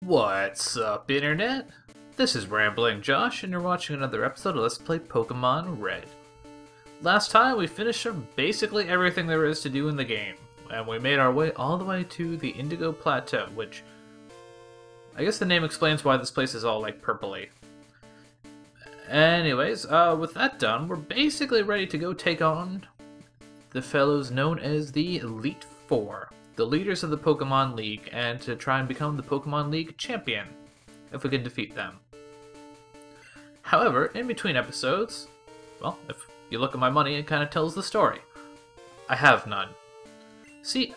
What's up, Internet? This is Rambling Josh, and you're watching another episode of Let's Play Pokemon Red. Last time, we finished basically everything there is to do in the game, and we made our way all the way to the Indigo Plateau, which I guess the name explains why this place is all like purpley. Anyways, with that done, we're basically ready to go take on the fellows known as the Elite Four, the leaders of the Pokemon League, and to try and become the Pokemon League champion, if we can defeat them. However, in between episodes, well, if you look at my money, it kind of tells the story. I have none. See,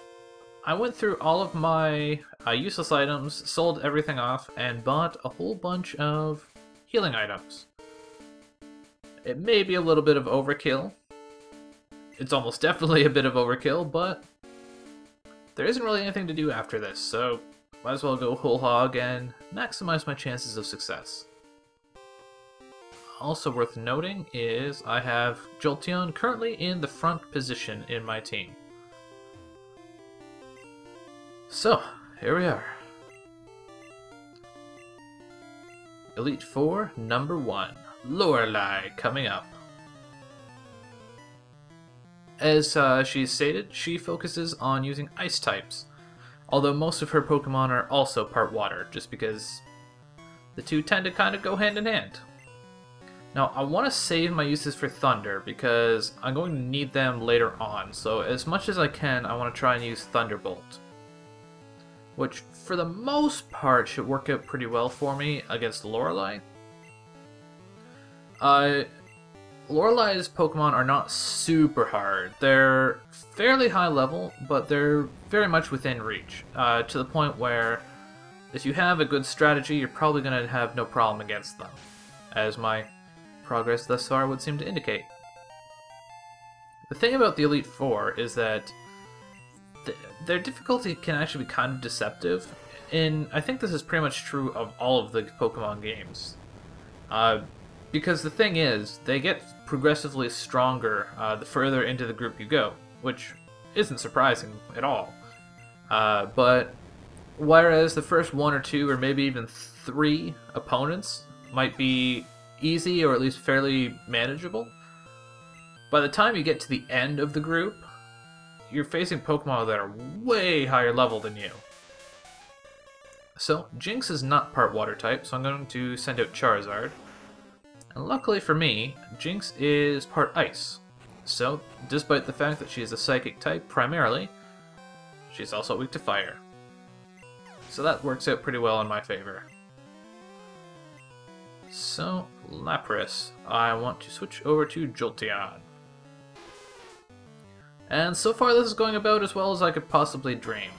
I went through all of my useless items, sold everything off, and bought a whole bunch of healing items. It may be a little bit of overkill. It's almost definitely a bit of overkill, but there isn't really anything to do after this, so might as well go whole hog and maximize my chances of success. Also worth noting is I have Jolteon currently in the front position in my team. So, here we are. Elite Four, number 1, Lorelei, coming up. As she's stated, she focuses on using ice types, although most of her Pokemon are also part water, just because the two tend to kind of go hand in hand. Now, I want to save my uses for Thunder, because I'm going to need them later on, so as much as I can, I want to try and use Thunderbolt, which for the most part should work out pretty well for me against Lorelei. Lorelei's Pokemon are not super hard. They're fairly high level, but they're very much within reach, to the point where if you have a good strategy, you're probably going to have no problem against them, as my progress thus far would seem to indicate. The thing about the Elite Four is that their difficulty can actually be kind of deceptive, and I think this is pretty much true of all of the Pokemon games. Because the thing is, they get progressively stronger the further into the group you go, which isn't surprising at all. But whereas the first 1 or 2 or maybe even 3 opponents might be easy or at least fairly manageable, by the time you get to the end of the group, you're facing Pokemon that are way higher level than you. So, Jynx is not part water type, so I'm going to send out Charizard. And luckily for me, Jynx is part ice. So, despite the fact that she is a psychic type primarily, she's also weak to fire. So that works out pretty well in my favor. So, Lapras, I want to switch over to Jolteon. And so far this is going about as well as I could possibly dream.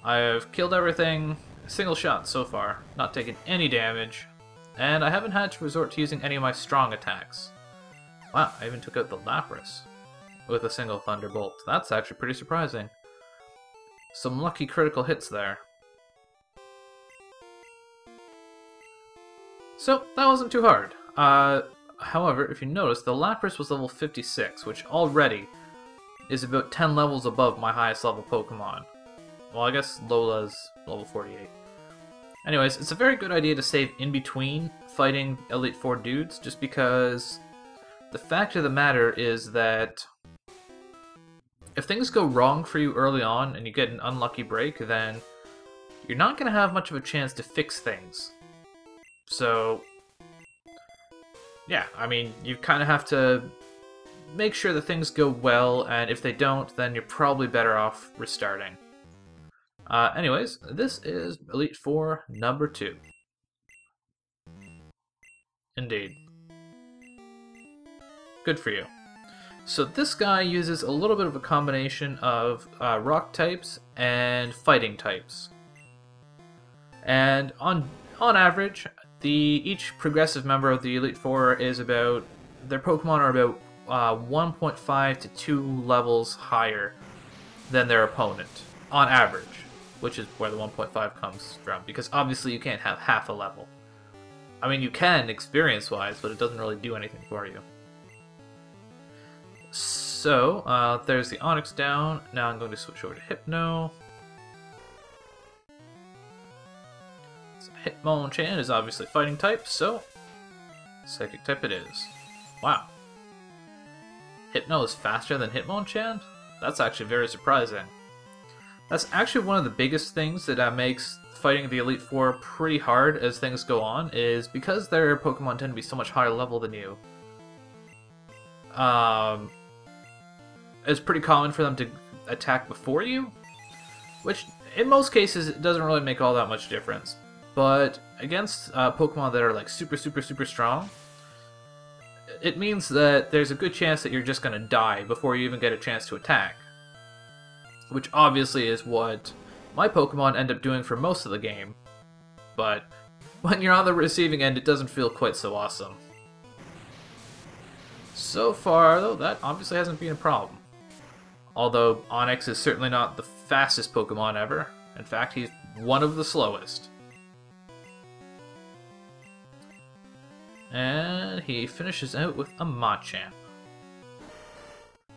I've killed everything, single shot so far, not taken any damage, and I haven't had to resort to using any of my strong attacks. Wow, I even took out the Lapras with a single Thunderbolt. That's actually pretty surprising. Some lucky critical hits there. So, that wasn't too hard. However, if you notice, the Lapras was level 56, which already is about 10 levels above my highest level Pokemon. Well, I guess Lola's level 48. Anyways, it's a very good idea to save in between fighting Elite Four dudes, just because the fact of the matter is that if things go wrong for you early on and you get an unlucky break, then you're not going to have much of a chance to fix things. So, yeah, I mean, you kind of have to make sure that things go well, and if they don't, then you're probably better off restarting. Anyways, this is Elite Four number 2. Indeed. Good for you. So this guy uses a little bit of a combination of rock types and fighting types. And on average, each progressive member of the Elite Four is about, their Pokemon are about 1.5 to 2 levels higher than their opponent, on average. Which is where the 1.5 comes from, because obviously you can't have half a level. I mean, you can experience-wise, but it doesn't really do anything for you. So, there's the Onix down. Now I'm going to switch over to Hypno. So Hitmonchan is obviously fighting type, so psychic type it is. Wow. Hypno is faster than Hitmonchan? That's actually very surprising. That's actually one of the biggest things that makes fighting the Elite Four pretty hard as things go on, is because their Pokemon tend to be so much higher level than you. It's pretty common for them to attack before you, which in most cases it doesn't really make all that much difference. But against Pokemon that are like super strong, it means that there's a good chance that you're just going to die before you even get a chance to attack. Which obviously is what my Pokemon end up doing for most of the game. But when you're on the receiving end, it doesn't feel quite so awesome. So far, though, that obviously hasn't been a problem. Although Onix is certainly not the fastest Pokemon ever. In fact, he's one of the slowest. And he finishes out with a Machamp.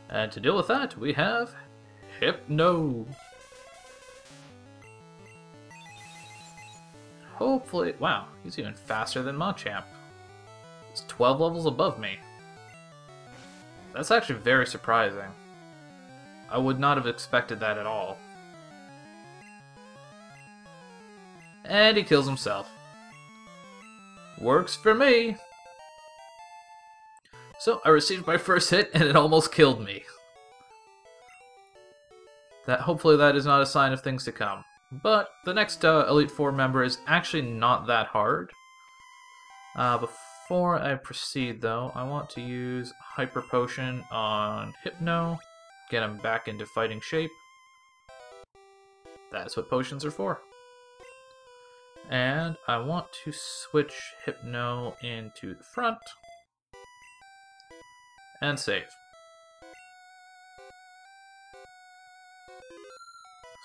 And to deal with that, we have Hypno. Hopefully, wow, he's even faster than Machamp. He's 12 levels above me. That's actually very surprising. I would not have expected that at all. And he kills himself. Works for me! So, I received my first hit and it almost killed me. Hopefully that is not a sign of things to come. But the next Elite Four member is actually not that hard. Before I proceed though, I want to use Hyper Potion on Hypno. Get him back into fighting shape. That's what potions are for. And I want to switch Hypno into the front. And save.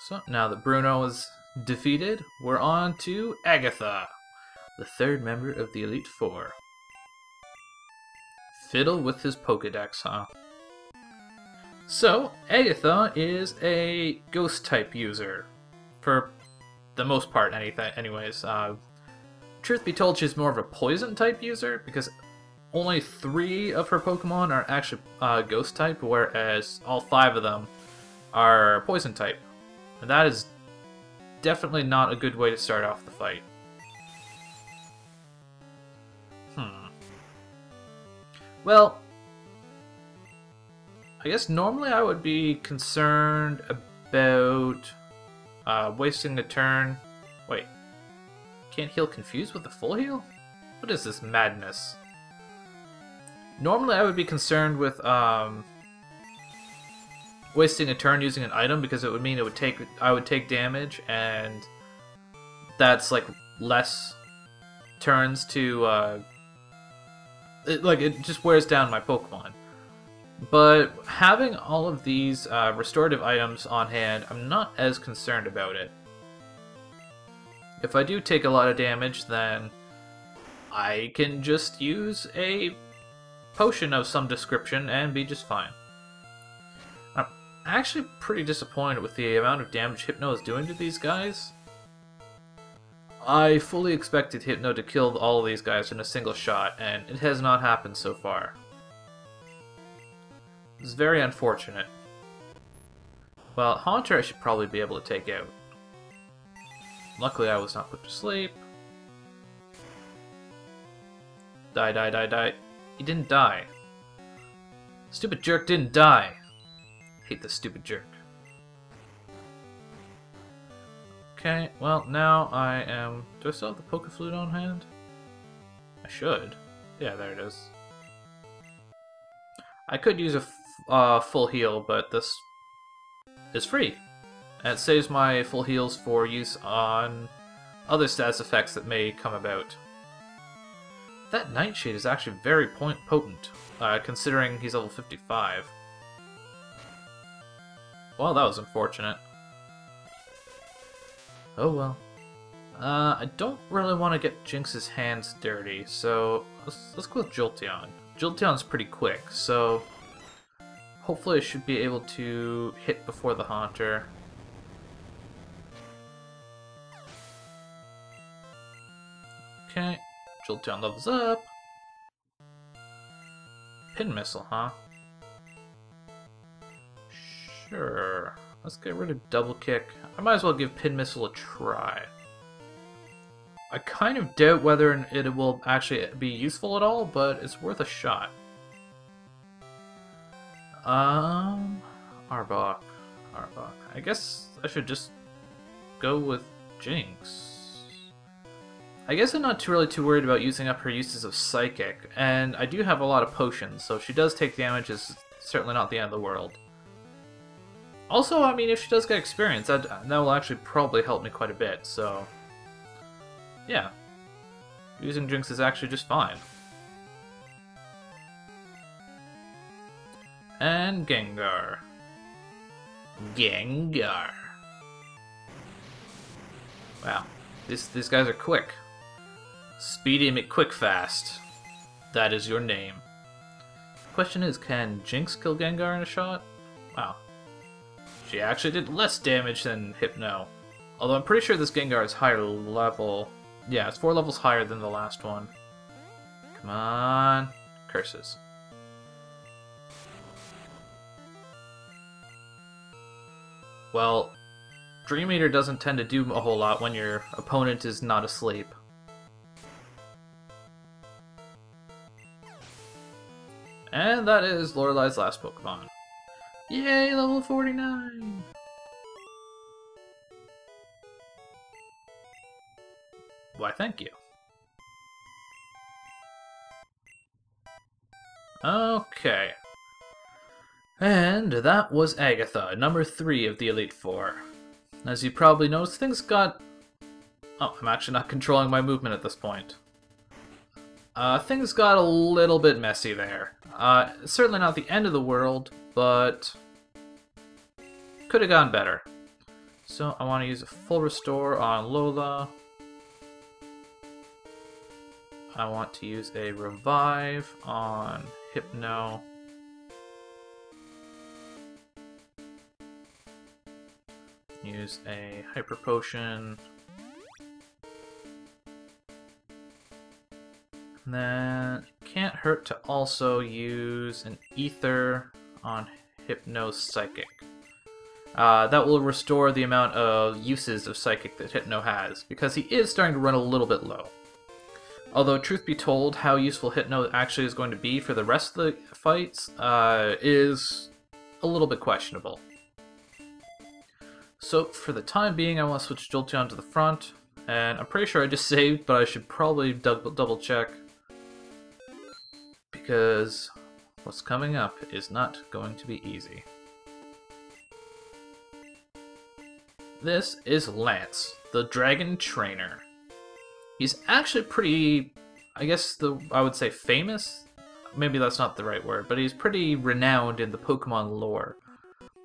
So, now that Bruno is defeated, we're on to Agatha, the third member of the Elite Four. Fiddle with his Pokedex, huh? So, Agatha is a Ghost-type user. For the most part, anyways. Truth be told, she's more of a Poison-type user, because only 3 of her Pokemon are actually Ghost-type, whereas all 5 of them are Poison-type. And that is definitely not a good way to start off the fight. Well, I guess normally I would be concerned about wasting a turn. Wait, can't heal Confused with a full heal? What is this madness? Normally I would be concerned with wasting a turn using an item, because it would mean I would take damage, and that's like less turns to it just wears down my Pokemon. But having all of these restorative items on hand, I'm not as concerned about it. If I do take a lot of damage, then I can just use a potion of some description and be just fine. I'm actually pretty disappointed with the amount of damage Hypno is doing to these guys. I fully expected Hypno to kill all of these guys in a single shot, and it has not happened so far. It's very unfortunate. Well, Haunter I should probably be able to take out. Luckily I was not put to sleep. Die, die, die, die. He didn't die. Stupid jerk didn't die. Hate this stupid jerk. Okay, well now I am... Do I still have the Pokeflute on hand? I should. Yeah, there it is. I could use a full heal, but this is free. And it saves my full heals for use on other status effects that may come about. That Nightshade is actually very potent, considering he's level 55. Well, that was unfortunate. Oh well. I don't really want to get Jinx's hands dirty, so let's go with Jolteon. Jolteon's pretty quick, so hopefully I should be able to hit before the Haunter. Okay, Jolteon levels up. Pin Missile, huh? Sure. Let's get rid of Double Kick. I might as well give Pin Missile a try. I kind of doubt whether it will actually be useful at all, but it's worth a shot. Arbok. I guess I should just go with Jinx. I guess I'm not really too worried about using up her uses of Psychic, and I do have a lot of potions, so if she does take damage, it's certainly not the end of the world. Also, I mean, if she does get experience, that will actually probably help me quite a bit, so... yeah. Using Jinx is actually just fine. And Gengar. Gengar. Wow. These guys are quick. Speedy McQuickfast. That is your name. The question is, can Jinx kill Gengar in a shot? Wow. She actually did less damage than Hypno. Although I'm pretty sure this Gengar is higher level. Yeah, it's 4 levels higher than the last one. Come on. Curses. Well, Dream Eater doesn't tend to do a whole lot when your opponent is not asleep. And that is Lorelai's last Pokemon. Yay, level 49! Why, thank you. Okay. And that was Agatha, number 3 of the Elite Four. As you probably noticed, things got... oh, I'm actually not controlling my movement at this point. Things got a little bit messy there. Certainly not the end of the world, but... could have gone better. So I want to use a full restore on Lola. I want to use a revive on Hypno. Use a hyper potion. And then can't hurt to also use an ether on Hypno Psychic. That will restore the amount of uses of Psychic that Hypno has, because he is starting to run a little bit low. Although, truth be told, how useful Hypno actually is going to be for the rest of the fights is a little bit questionable. So, for the time being, I want to switch Jolteon to the front, and I'm pretty sure I just saved, but I should probably double check, because what's coming up is not going to be easy. This is Lance, the Dragon Trainer. He's actually pretty, I guess I would say famous? Maybe that's not the right word, but he's pretty renowned in the Pokemon lore.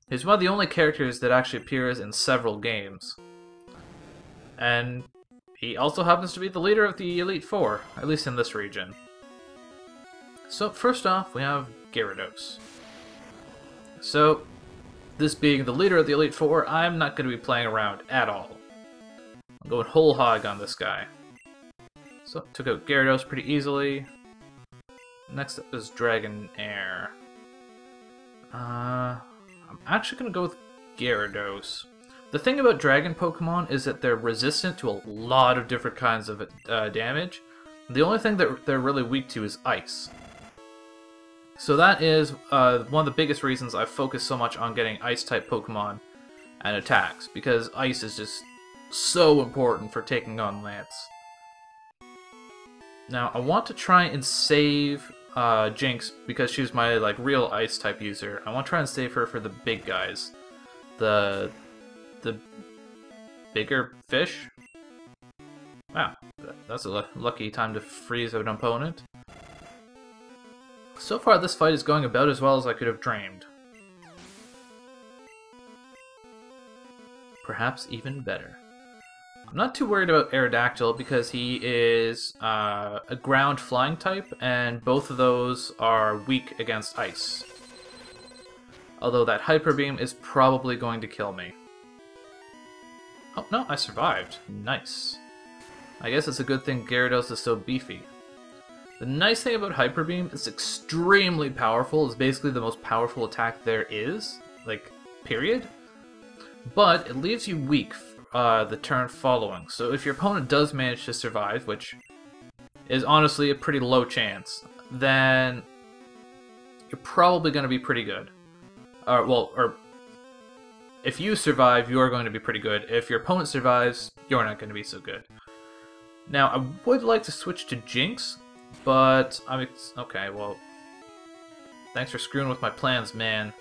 He's one of the only characters that actually appears in several games. And he also happens to be the leader of the Elite Four, at least in this region. So first off, we have Gyarados. So, this being the leader of the Elite Four, I'm not going to be playing around at all. I'm going whole hog on this guy. So, took out Gyarados pretty easily. Next up is Dragonair. I'm actually going to go with Gyarados. The thing about Dragon Pokemon is that they're resistant to a lot of different kinds of damage. The only thing that they're really weak to is Ice. So that is one of the biggest reasons I focus so much on getting Ice-type Pokemon and attacks, because Ice is just so important for taking on Lance. Now, I want to try and save Jinx, because she's my real Ice-type user. I want to try and save her for the big guys. The bigger fish? Wow, that's a lucky time to freeze an opponent. So far, this fight is going about as well as I could have dreamed. Perhaps even better. I'm not too worried about Aerodactyl because he is a ground flying type, and both of those are weak against ice. Although that Hyper Beam is probably going to kill me. Oh, no, I survived. Nice. I guess it's a good thing Gyarados is so beefy. The nice thing about Hyper Beam, it's extremely powerful. It's basically the most powerful attack there is, like, period. But it leaves you weak the turn following. So if your opponent does manage to survive, which is honestly a pretty low chance, then you're probably going to be pretty good. Or if you survive, you are going to be pretty good. If your opponent survives, you're not going to be so good. Now, I would like to switch to Jinx, but okay, well, thanks for screwing with my plans, man.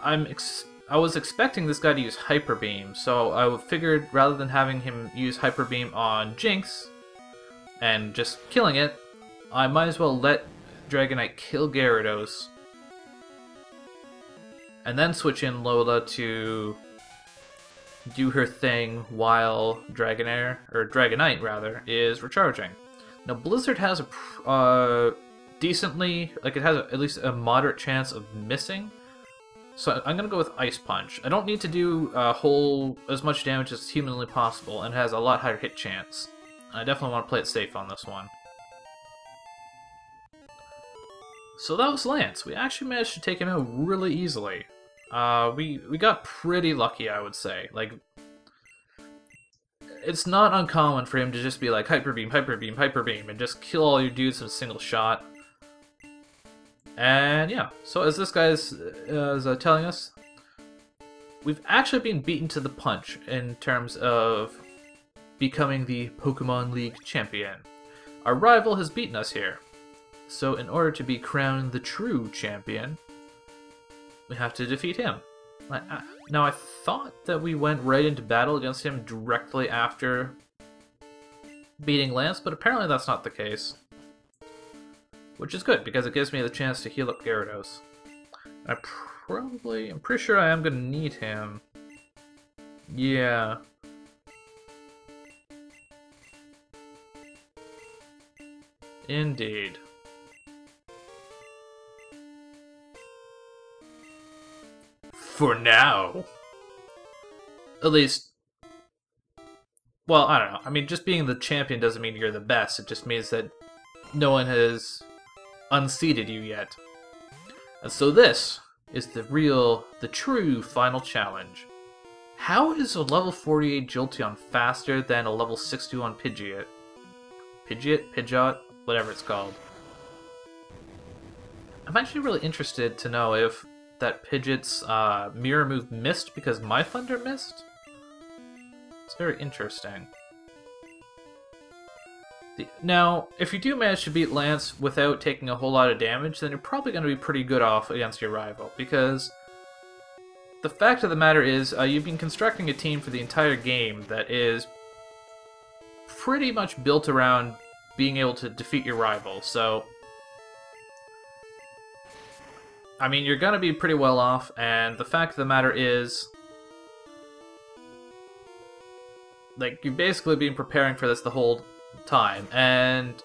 I was expecting this guy to use Hyper Beam, so I figured rather than having him use Hyper Beam on Jinx and just killing it, I might as well let Dragonite kill Gyarados and then switch in Lola to do her thing while Dragonite rather, is recharging. Now Blizzard has a decently, like it has at least a moderate chance of missing. So I'm gonna go with Ice Punch. I don't need to do as much damage as humanly possible, and it has a lot higher hit chance. I definitely want to play it safe on this one. So that was Lance. We actually managed to take him out really easily. We got pretty lucky, I would say. Like, it's not uncommon for him to just be like Hyper Beam, Hyper Beam, Hyper Beam, and just kill all your dudes in a single shot. And yeah, so as this guy is telling us, we've actually been beaten to the punch in terms of becoming the Pokemon League champion. Our rival has beaten us here, so in order to be crowned the true champion, we have to defeat him. Now I thought that we went right into battle against him directly after beating Lance, but apparently that's not the case. Which is good, because it gives me the chance to heal up Gyarados. I'm pretty sure I am going to need him. Yeah. Indeed. For now. At least, well, I don't know. I mean, just being the champion doesn't mean you're the best. It just means that no one has unseated you yet. And so this is the true final challenge. How is a level 48 Jolteon faster than a level 61 Pidgeot? Pidgeot? Whatever it's called. I'm actually really interested to know if that Pidgeot's mirror move missed because my Thunder missed. It's very interesting. Now, if you do manage to beat Lance without taking a whole lot of damage, then you're probably going to be pretty good off against your rival, because the fact of the matter is, you've been constructing a team for the entire game that is pretty much built around being able to defeat your rival, so I mean, you're going to be pretty well off, and the fact of the matter is, like, you've basically been preparing for this the whole time, and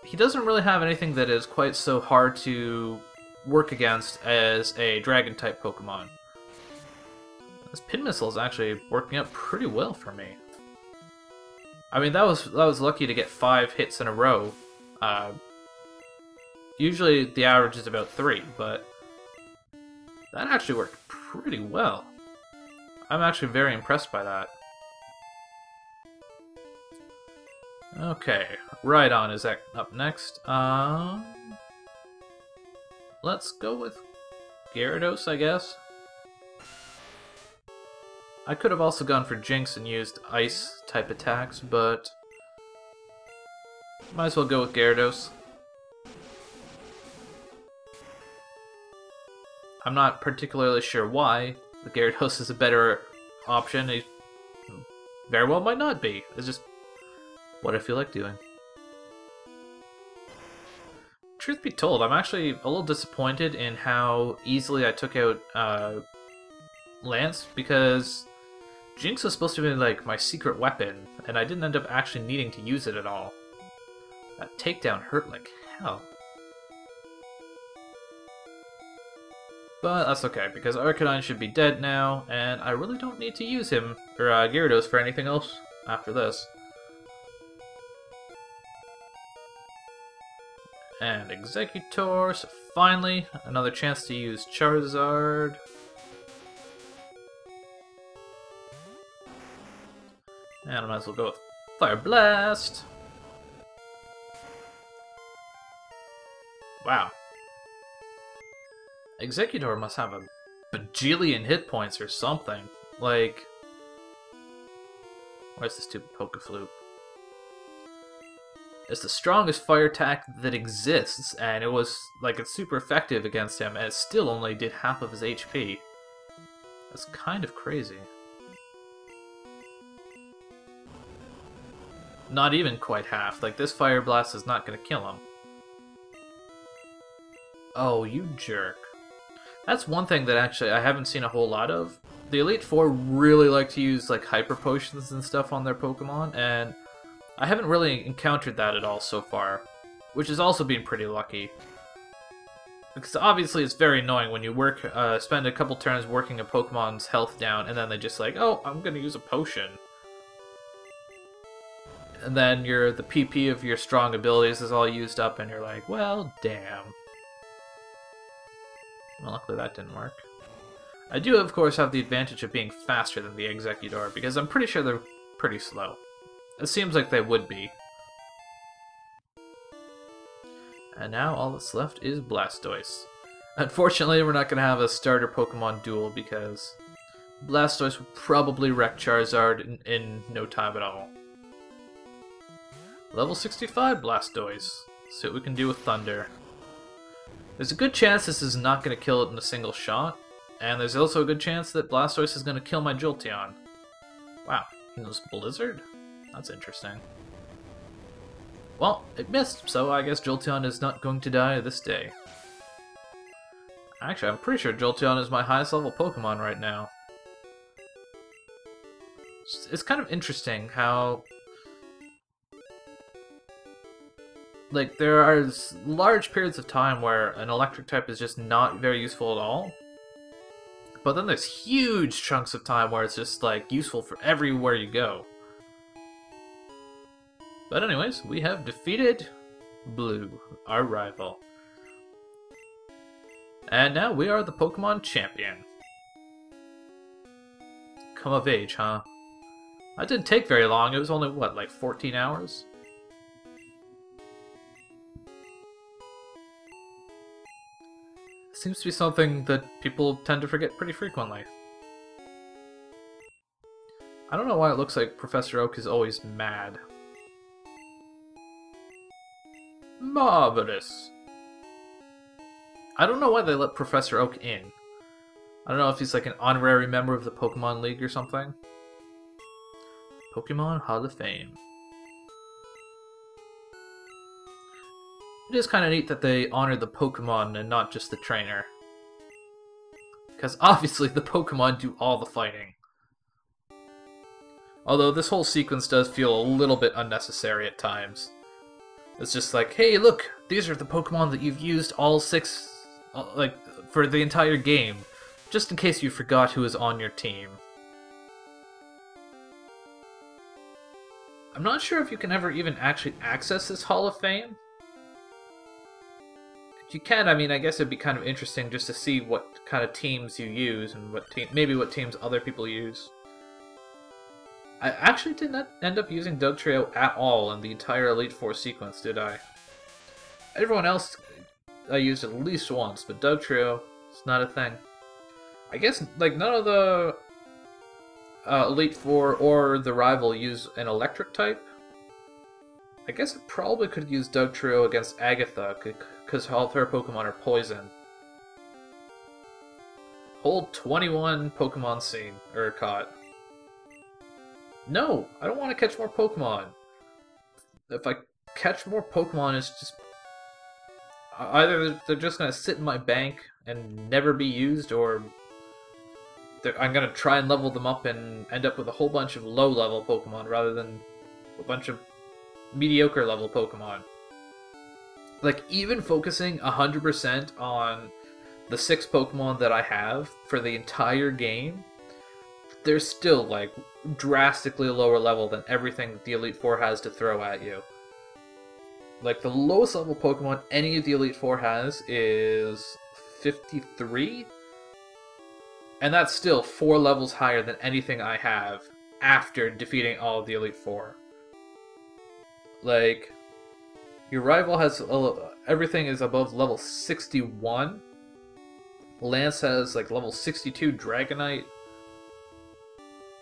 he doesn't really have anything that is quite so hard to work against as a Dragon-type Pokemon. This Pin Missile is actually working out pretty well for me. I mean, that was lucky to get 5 hits in a row. Usually the average is about 3, but that actually worked pretty well. I'm actually very impressed by that. Okay, Rhydon is up next. Let's go with Gyarados, I guess. I could have also gone for Jinx and used Ice-type attacks, but might as well go with Gyarados. I'm not particularly sure why. The Gyarados is a better option. He very well might not be. It's just what I feel like doing. Truth be told, I'm actually a little disappointed in how easily I took out Lance, because Jinx was supposed to be like my secret weapon, and I didn't end up actually needing to use it at all. That takedown hurt like hell. But that's okay, because Arcanine should be dead now, and I really don't need to use him, or Gyarados, for anything else after this. And Exeggutor, so finally, another chance to use Charizard. And I might as well go with Fire Blast. Wow. Exeggutor must have a bajillion hit points or something. Like, where's the stupid Pokeflute? It's the strongest fire attack that exists, and it was, like, it's super effective against him, and it still only did half of his HP. That's kind of crazy. Not even quite half. Like, this Fire Blast is not gonna kill him. Oh, you jerk. That's one thing that actually I haven't seen a whole lot of. The Elite Four really like to use, like, Hyper Potions and stuff on their Pokemon, and I haven't really encountered that at all so far, which has also been pretty lucky. Because obviously it's very annoying when you spend a couple turns working a Pokemon's health down, and then they just like, oh, I'm gonna use a potion. And then the PP of your strong abilities is all used up, and you're like, well, damn. Well, luckily that didn't work. I do, of course, have the advantage of being faster than the Exeggutor, because I'm pretty sure they're pretty slow. It seems like they would be. And now all that's left is Blastoise. Unfortunately, we're not going to have a starter Pokemon duel because Blastoise will probably wreck Charizard in no time at all. Level 65 Blastoise. See what we can do with Thunder. There's a good chance this is not going to kill it in a single shot, and there's also a good chance that Blastoise is going to kill my Jolteon. Wow, he knows Blizzard? That's interesting. Well, it missed, so I guess Jolteon is not going to die this day. Actually, I'm pretty sure Jolteon is my highest level Pokemon right now. It's kind of interesting how, like, there are large periods of time where an electric type is just not very useful at all. But then there's huge chunks of time where it's just, like, useful for everywhere you go. But anyways, we have defeated Blue, our rival. And now we are the Pokemon Champion. Come of age, huh? That didn't take very long. It was only, what, like 14 hours? Seems to be something that people tend to forget pretty frequently. I don't know why it looks like Professor Oak is always mad. Marvelous! I don't know why they let Professor Oak in. I don't know if he's like an honorary member of the Pokemon League or something. Pokemon Hall of Fame. It is kind of neat that they honor the Pokemon and not just the trainer. Because obviously the Pokemon do all the fighting. Although this whole sequence does feel a little bit unnecessary at times. It's just like, hey look, these are the Pokemon that you've used all 6, like, for the entire game. Just in case you forgot who was on your team. I'm not sure if you can ever even actually access this Hall of Fame. If you can, I mean, I guess it'd be kind of interesting just to see what kind of teams you use and maybe what teams other people use. I actually did not end up using Dugtrio at all in the entire Elite Four sequence, did I? Everyone else I used at least once, but Dugtrio is not a thing. I guess, like, none of the Elite Four or the rival use an electric type. I guess I probably could use Dugtrio against Agatha, because all of her Pokemon are poison. Hold 21 Pokemon seen, or caught. No, I don't want to catch more Pokemon. If I catch more Pokemon, it's just... either they're just going to sit in my bank and never be used, or I'm going to try and level them up and end up with a whole bunch of low-level Pokemon rather than a bunch of mediocre-level Pokemon. Like, even focusing 100% on the 6 Pokemon that I have for the entire game they're still like drastically lower level than everything the Elite Four has to throw at you. Like, the lowest level Pokemon any of the Elite Four has is 53? And that's still 4 levels higher than anything I have after defeating all of the Elite Four. Like, your rival has everything is above level 61. Lance has like level 62 Dragonite.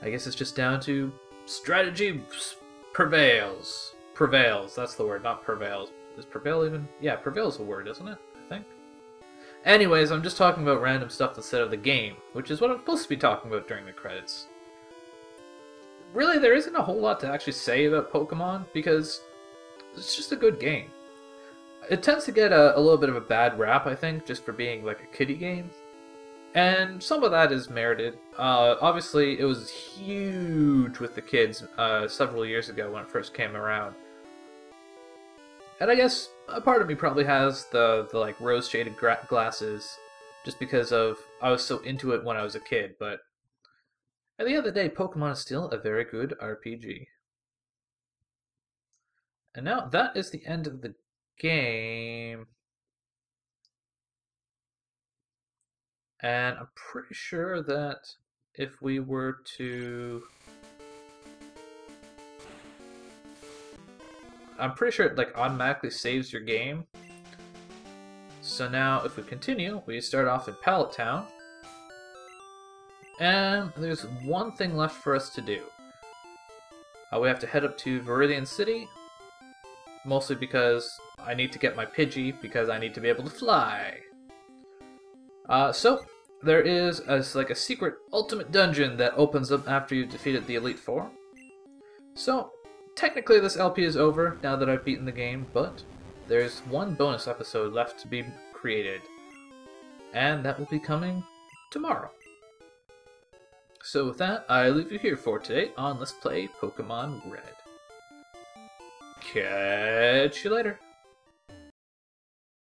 I guess it's just down to strategy prevails. Prevails, that's the word, not prevails. Is prevail even? Yeah, prevail is a word, isn't it? I think. Anyways, I'm just talking about random stuff instead of the game, which is what I'm supposed to be talking about during the credits. Really, there isn't a whole lot to actually say about Pokemon, because it's just a good game. It tends to get a little bit of a bad rap, I think, just for being like a kiddie game. And some of that is merited. Obviously, it was huge with the kids several years ago when it first came around. And I guess a part of me probably has the like rose-shaded glasses, just because of I was so into it when I was a kid. But at the end of the day, Pokemon is still a very good RPG. And now that is the end of the game. And I'm pretty sure that if we were to... I'm pretty sure it like automatically saves your game. So now if we continue, we start off in Pallet Town. And there's one thing left for us to do. We have to head up to Viridian City. Mostly because I need to get my Pidgey, because I need to be able to fly. So, there is like a secret ultimate dungeon that opens up after you've defeated the Elite Four. So, technically this LP is over now that I've beaten the game, but there's one bonus episode left to be created. And that will be coming tomorrow. So with that, I leave you here for today on Let's Play Pokemon Red. Catch you later.